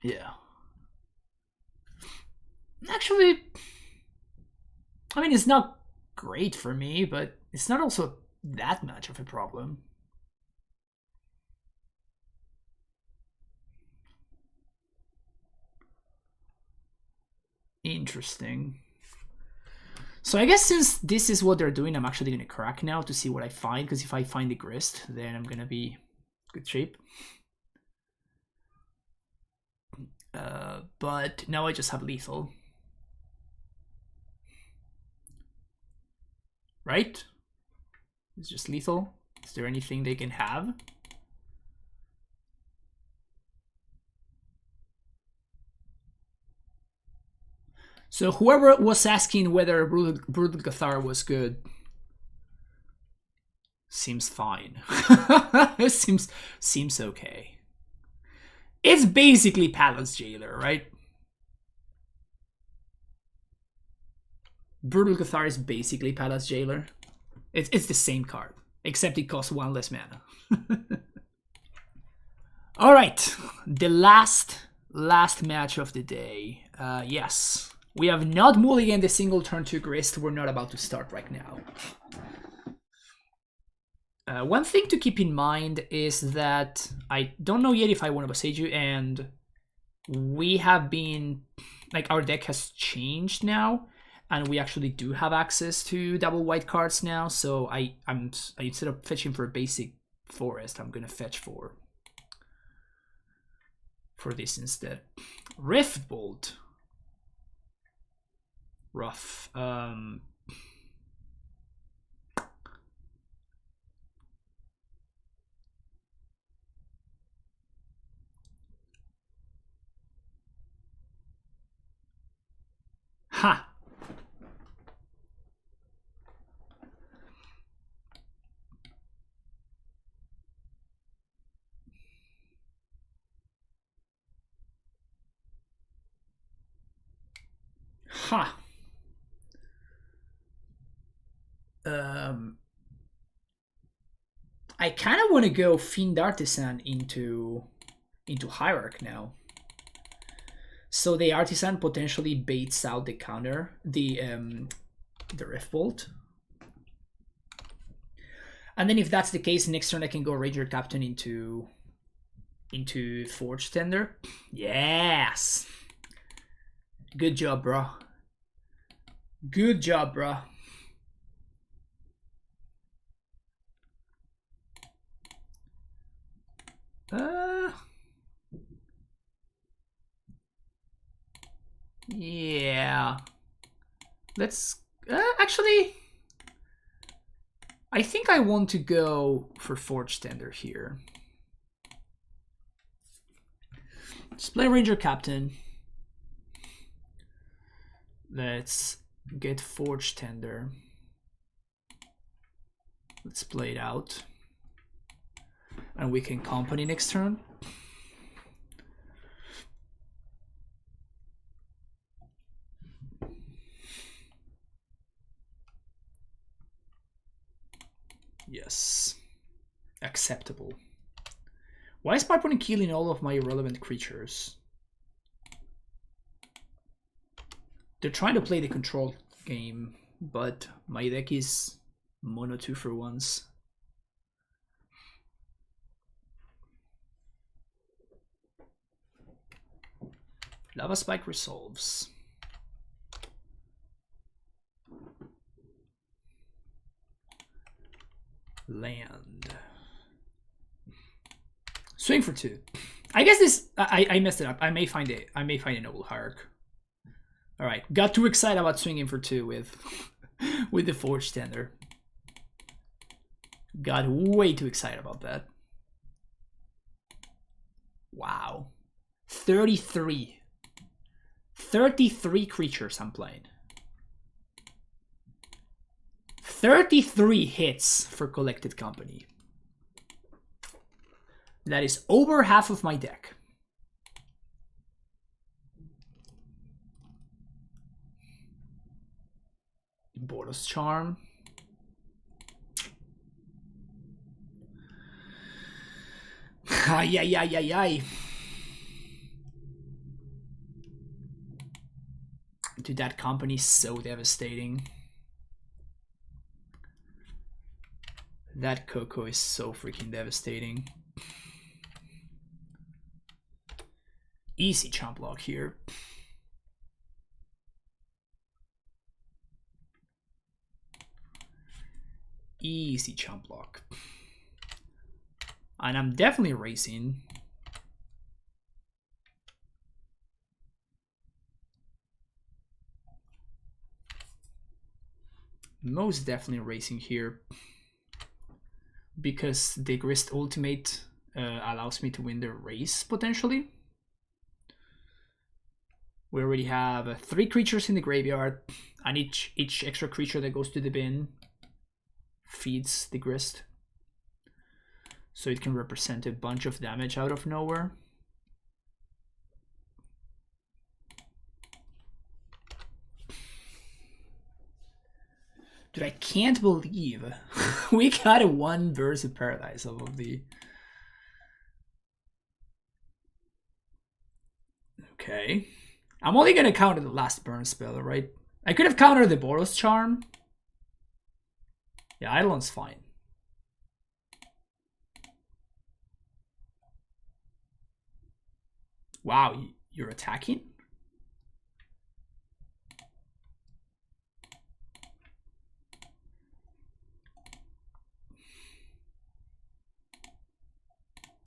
Yeah. Actually, I mean, it's not great for me, but it's not also that much of a problem. Interesting. So I guess since this is what they're doing, I'm actually going to crack now to see what I find, because if I find the Grist, then I'm going to be good shape. But now I just have lethal. Right? It's just lethal. Is there anything they can have? So whoever was asking whether Brutal Cathar was good seems fine. It seems okay. It's basically Palace Jailer, right? Brutal Cathar is basically Palace Jailer. It's the same card, except it costs 1 less mana. All right, the last match of the day. Yes, we have not mulliganed the single turn to Grist. We're not about to start right now. One thing to keep in mind is that I don't know yet if I want to Basage you, and we have been, like, our deck has changed now, and we actually do have access to double white cards now. So I instead of fetching for a basic forest, I'm gonna fetch for this instead. Rift Bolt. Rough. Ha! Ha! I kind of want to go Fiend Artisan into Hierarch now. So the Artisan potentially baits out the counter, the Rift Bolt. And then if that's the case, next turn I can go Ranger Captain into Forge Tender. Yes! Good job, bro. Good job, bro. Yeah. Let's actually, I think I want to go for Forge Tender here. Let's play Ranger Captain. Let's get Forge Tender. Let's play it out. And we can company next turn. Yes. Acceptable. Why is my opponent killing all of my irrelevant creatures? They're trying to play the control game, but my deck is mono 2 for once. Lava Spike resolves. Land. Swing for 2. I guess this I messed it up. I may find a Noble Hierarch. All right, got too excited about swinging for 2 with the Forge Tender. Got way too excited about that. Wow. 33 creatures I'm playing. 33 hits for Collected Company. That is over half of my deck. Boros Charm. Ay, ay, ay, ay, ay. Dude, that company is so devastating. That Coco is so freaking devastating. Easy chump block here. Easy chump block. And I'm definitely racing. Most definitely racing here. Because the Grist ultimate allows me to win the race, potentially. We already have 3 creatures in the graveyard, and each extra creature that goes to the bin feeds the Grist. So it can represent a bunch of damage out of nowhere. Dude, I can't believe we got a 1 Birds of Paradise off of the... Okay. I'm only gonna counter the last burn spell, right? I could have countered the Boros Charm. Yeah, Eidolon's fine. Wow, you're attacking?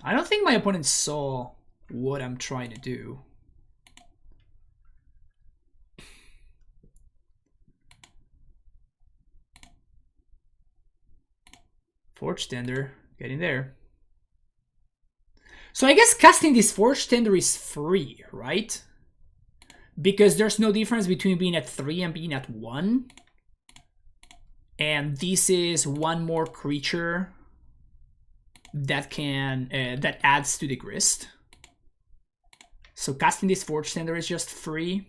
I don't think my opponent saw what I'm trying to do. Forge Tender, getting there. So I guess casting this Forge Tender is free, right? Because there's no difference between being at 3 and being at 1. And this is 1 more creature that can that adds to the Grist. So casting this Forge Tender is just free.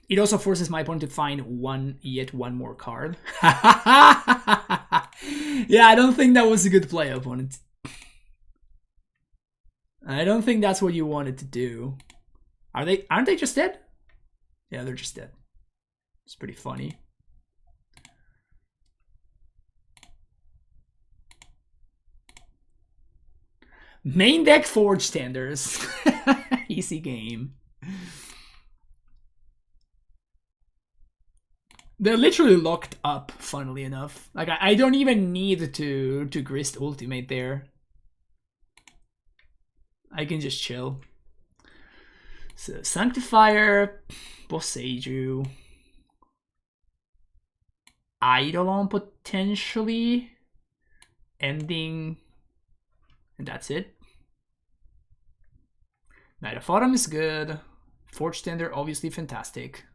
It also forces my opponent to find yet one more card. Yeah, I don't think that was a good play, opponent. I don't think that's what you wanted to do. Aren't they just dead? Yeah, they're just dead. It's pretty funny. Main deck Forge Tenders. Easy game. They're literally locked up, funnily enough. Like, I don't even need to Grist ultimate there. I can just chill. So, Sanctifier, Boseiju, Eidolon potentially, ending, and that's it. Knight of Autumn is good. Forge Tender, obviously fantastic.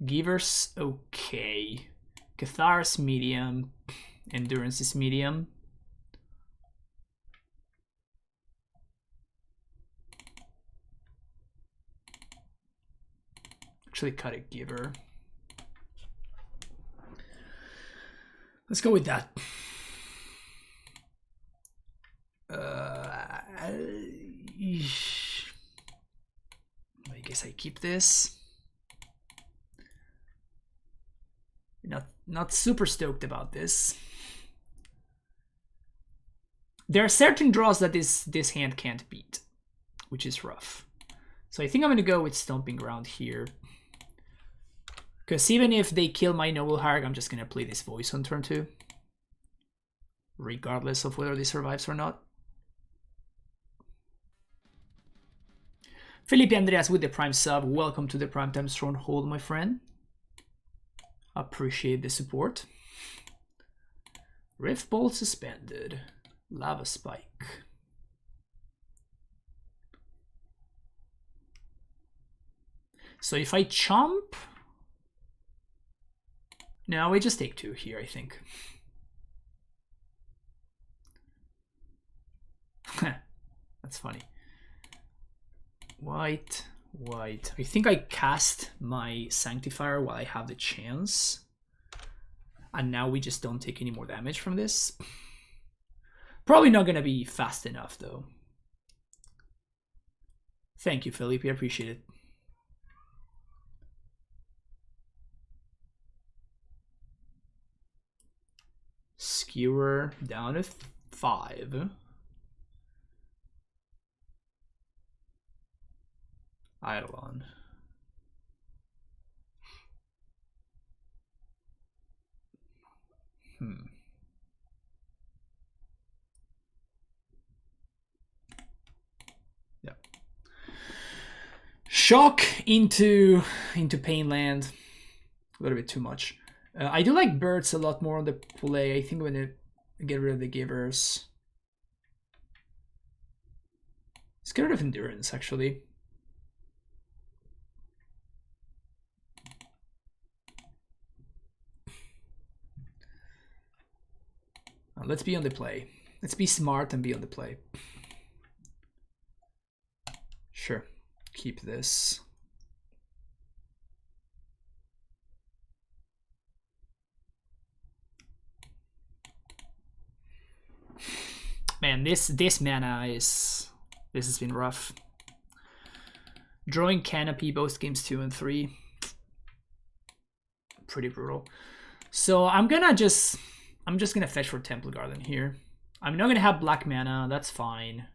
Giver's okay. Cathar's medium. Endurance is medium. Actually cut a Giver. Let's go with that. I guess I keep this. Not super stoked about this. There are certain draws that this hand can't beat, which is rough. So I think I'm gonna go with Stomping Ground here. Because even if they kill my Noble Hierarch, I'm just gonna play this Voice on turn 2. Regardless of whether this survives or not. Felipe Andreas with the Prime sub. Welcome to the Primetime Stronghold, my friend. Appreciate the support. Rift Bolt suspended. Lava Spike. So if I chomp... No, we just take 2 here, I think. That's funny. White, white. I think I cast my Sanctifier while I have the chance. And now we just don't take any more damage from this. Probably not gonna be fast enough though. Thank you, Felipe. I appreciate it. Skewer down to 5. Eidolon. Yeah. Shock into Painland. A little bit too much. I do like birds a lot more on the play. I think I'm gonna get rid of the givers. Let's get rid of endurance actually. Let's be on the play. Let's be smart and be on the play. Sure. Keep this. Man, this mana is... This has been rough. Drawing Canopy both games 2 and 3. Pretty brutal. So I'm just gonna fetch for Temple Garden here. I'm not gonna have black mana, that's fine.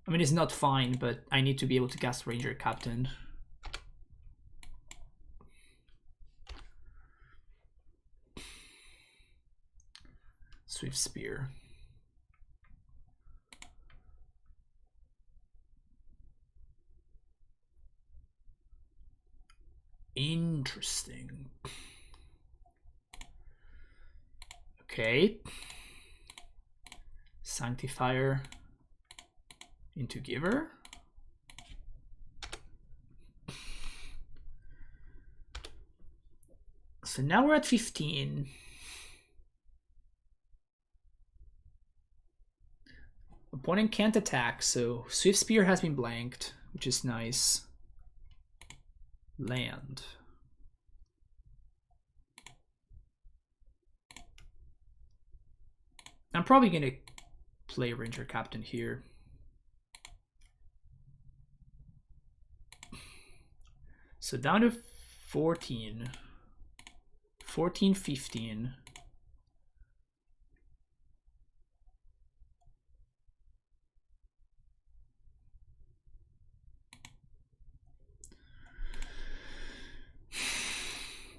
I mean, it's not fine, but I need to be able to cast Ranger Captain. Swift Spear. Interesting. Okay. Sanctifier into Giver. So now we're at 15. Opponent can't attack, so Swift Spear has been blanked, which is nice. Land. I'm probably gonna play Ranger Captain here. So down to 14. 14, 15.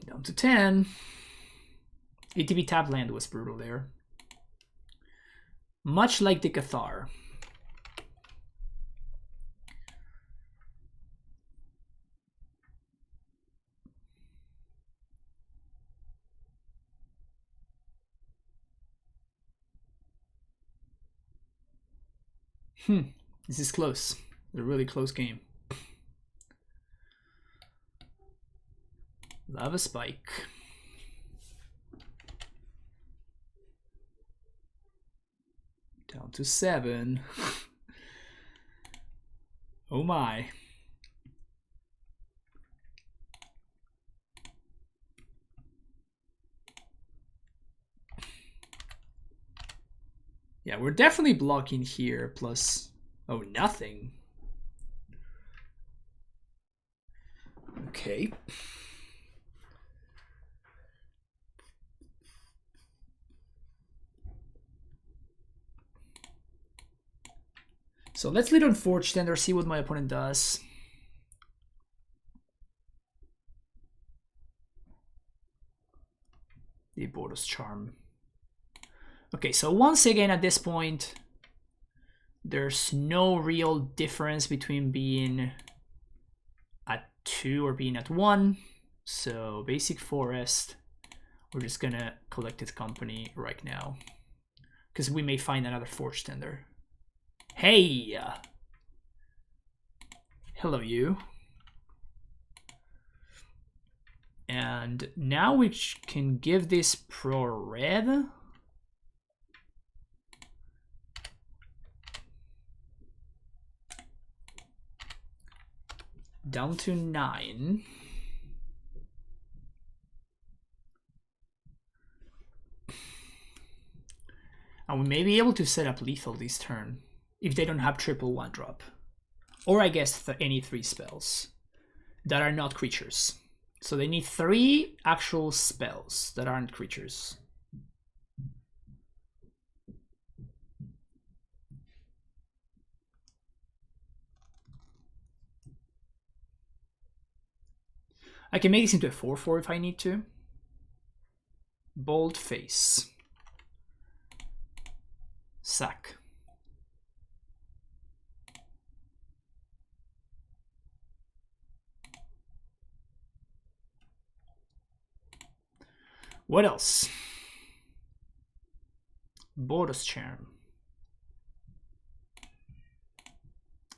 Down to 10. ETB tap land was brutal there. Much like the Cathar. This is close. A really close game. Lava Spike. Down to 7. Oh my. Yeah, we're definitely blocking here, plus... Oh, nothing. Okay. So let's lead on Forge Tender, see what my opponent does. The Border's Charm. Okay, so once again at this point, there's no real difference between being at 2 or being at 1. So basic forest, we're just gonna Collected Company right now, because we may find another Forge Tender. Hey! Hello, you. And now we can give this pro red. Down to 9. And we may be able to set up lethal this turn if they don't have triple 1-drop. Or I guess any 3 spells that are not creatures. So they need 3 actual spells that aren't creatures. I can make this into a 4/4 if I need to. Bold Face. Sack. What else? Border's Charm.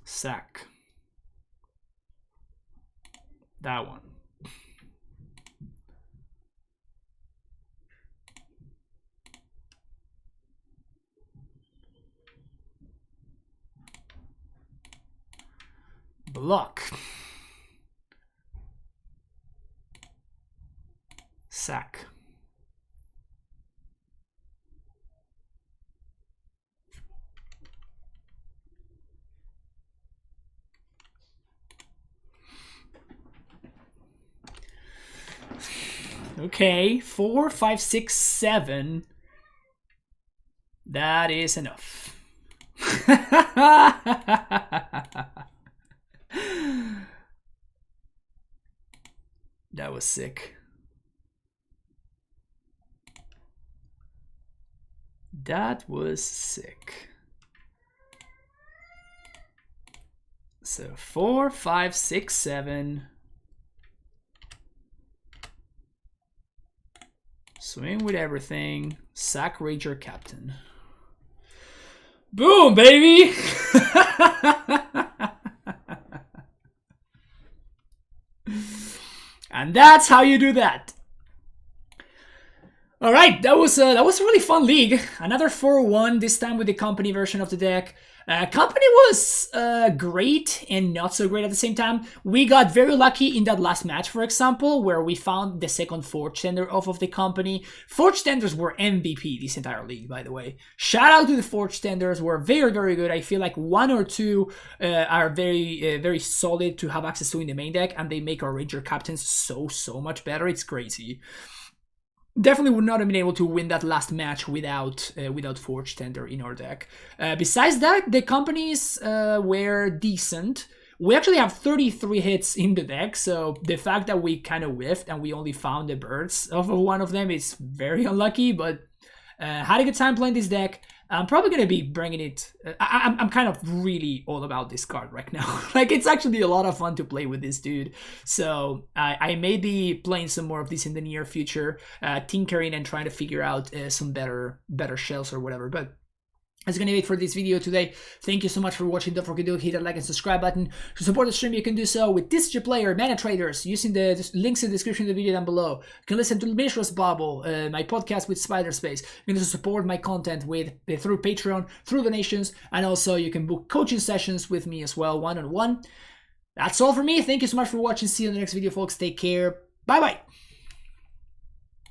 Sack. That one. Block. Sack. Okay, 4, 5, 6, 7. That is enough. That was sick. That was sick. So 4, 5, 6, 7. Swing with everything. Sack Rager Captain. Boom, baby! And that's how you do that. All right, that was a really fun league. Another 4-1, this time with the company version of the deck. Company was great and not so great at the same time. We got very lucky in that last match, for example, where we found the second Forge Tender off of the company. Forge Tenders were MVP this entire league, by the way. Shout out to the Forge Tenders, were very, very good. I feel like 1 or 2 are very, very solid to have access to in the main deck, and they make our Ranger Captains so much better. It's crazy. Definitely would not have been able to win that last match without Forge Tender in our deck. Besides that, the companies were decent. We actually have 33 hits in the deck, so the fact that we kind of whiffed and we only found the birds of one of them is very unlucky, but had a good time playing this deck. I'm probably going to be bringing it... I'm kind of really all about this card right now. Like, it's actually a lot of fun to play with this dude. So I may be playing some more of this in the near future, tinkering and trying to figure out some better shells or whatever. But that's going to be it for this video today. Thank you so much for watching. Don't forget to hit that like and subscribe button. To support the stream, you can do so with TCG Player, Mana Traders, using the links in the description of the video down below. You can listen to Mishra's Bubble, my podcast with Spider Space. You can also support my content through Patreon, through donations, and also you can book coaching sessions with me as well, one-on-one. That's all for me. Thank you so much for watching. See you in the next video, folks. Take care. Bye-bye.